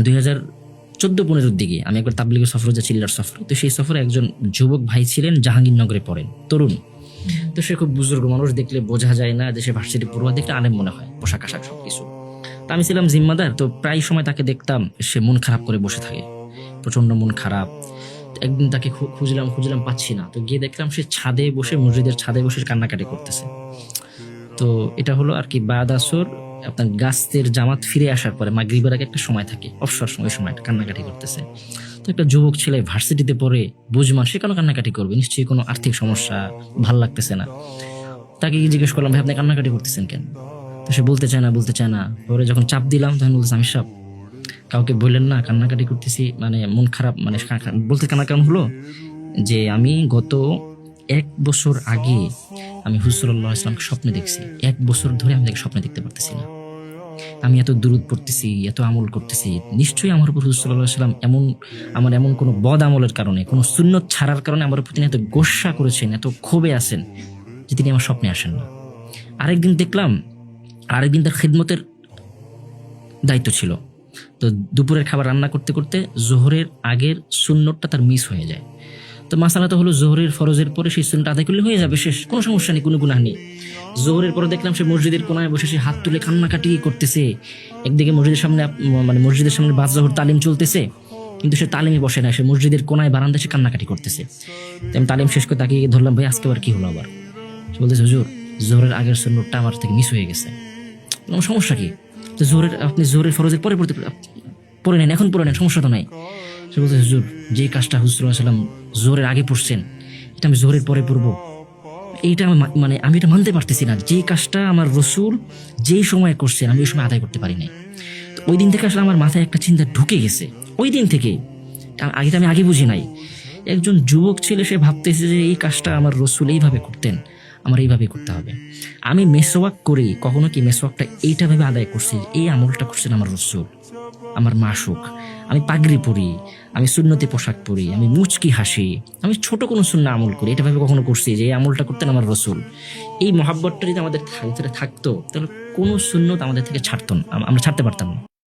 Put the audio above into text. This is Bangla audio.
2014-15 দিকে আমি একবার তাবলিগের সফরে যাচ্ছি, চিল্লার সফর। তো সেই সফরে একজন যুবক ভাই ছিলেন, জাহাঙ্গীরনগরে পড়েন, তরুণ। তো সে খুব বুজুর্গ মানুষ, দেখলে বোঝা যায় না, দেশে ভার্সিটি পড়ুয়া, দেখলে আলেম মনে হয়, পোশাক আশাক সবকিছু। তো আমি ছিলাম জিম্মাদার, তো প্রায় সময় তাকে দেখতাম সে মন খারাপ করে বসে থাকে, প্রচন্ড মন খারাপ। একদিন তাকে খুঁজলাম পাচ্ছি না, তো গিয়ে দেখলাম সে ছাদে বসে, মসজিদের ছাদে বসে কান্নাকাটি করতেছে। তো এটা হলো আর কি বাদ আসর, আপনার গাছের জামাত ফিরে আসার পরে মাগরিবের আগে একটা সময় থাকে, অবসর সময় কান্নাকাটি করতেছে। তো একটা যুবক ছেলে ভার্সিটিতে পড়ে, বুঝমান, সে কেন কান্নাকাটি করবে? নিশ্চয়ই কোনো আর্থিক সমস্যা, ভাল লাগতেছে না। তাকে জিজ্ঞেস করলাম, ভাই আপনি কান্নাকাটি করতেছেন কেন? তো সে বলতে চায় না। পরে যখন চাপ দিলাম তখন বলতেছে, আমি সব কাউকে বললেন না কান্নাকাটি করতেছি, মানে মন খারাপ, মানে বলতে কান্না কেমন হলো যে আমি গত 1 বছর আগে আমি হুজুর সাল্লাল্লাহু আলাইহি ওয়াসাল্লামকে স্বপ্নে দেখছি। 1 বছর ধরে আমি তাকে স্বপ্নে দেখতে পারতেছি না। আমি এত দুরূদ পড়তেছি, এত আমল করতেছি, নিশ্চয়ই আমার উপর হুজুর সাল্লাল্লাহু আলাইহি ওয়াসাল্লাম এমন কোনো বদ আমলের কারণে, কোনো সুন্নত ছাড়ার কারণে আমার প্রতি এত গোস্বা করেছেন, এত ক্ষোভে আছেন যে তিনি আমার স্বপ্নে আসেন না। আরেকদিন দেখলাম, তার খিদমতের দায়িত্ব ছিল। তো দুপুরের খাবার রান্না করতে করতে জোহরের আগের সুন্নতটা তার মিস হয়ে যায়। তো মাসালা তো হলো জোহরের ফরজের পরে সেই সুন্নত আদায় করলে হয়ে যাবে, শেষ, কোনো সমস্যা নেই, কোনো গুনাহ নেই। জোহরের পরে দেখলাম সে মসজিদের কোনায় বসে সে হাত তুলে কান্নাকাটি করতেছে। একদিকে মসজিদের সামনে বাদ জোহর তালিম চলতেছে, কিন্তু সে তালিমে বসে না, সে মসজিদের কোনায় বারান্দায় সে কান্নাকাটি করতেছে। তো আমি তালিম শেষ করে তাকে ধরলাম, ভাই আজকে আবার কি হলো? আবার সে বলতেছে, হুজুর জোহরের আগের সুন্নতটা আমার থেকে মিস হয়ে গেছে। কোনো সমস্যা কি? তো আপনি জোহরের ফরজের পরে পড়ে নেন, এখন পড়ে নেন, সমস্যা তো নাই। সে বলতে, হুজুর যে কাজটা হুজুর সাল্লাল্লাহু আলাইহি ওয়াসাল্লাম জোহরের আগে পড়ছেন, এটা আমি জোহরের পরে পড়বো? এইটা আমি এটা মানতে পারতেছি না। যে কাজটা আমার রসুল যেই সময় করছেন আমি ওই সময় আদায় করতে পারি নাই। তো ওই দিন থেকে আসলে আমার মাথায় একটা চিন্তা ঢুকে গেছে, ওই দিন থেকে। আগে বুঝি নাই। একজন যুবক ছেলে সে ভাবতেছে যে এই কাজটা আমার রসুল এইভাবে করতেন, আমার এইভাবে করতে হবে। আমি মেসওয়াক করি, কখনো কি মেসওয়াকটা এইটা ভেবে আদায় করছি, এই আমলটা করছেন আমার রসুল, আমার মাসুক। আমি পাগড়ি পরি, আমি সুন্নতি পোশাক পরি, আমি মুচকি হাসি, আমি ছোট কোনো সুন্নাহ আমল করি, এটা ভেবে কখনো করছি যে এই আমলটা করতেন আমার রসুল? এই মহাব্বতটা যদি আমাদের ভিতরে থাকতো, তাহলে কোনো সুন্নত আমাদের থেকে আমরা ছাড়তে পারতাম না।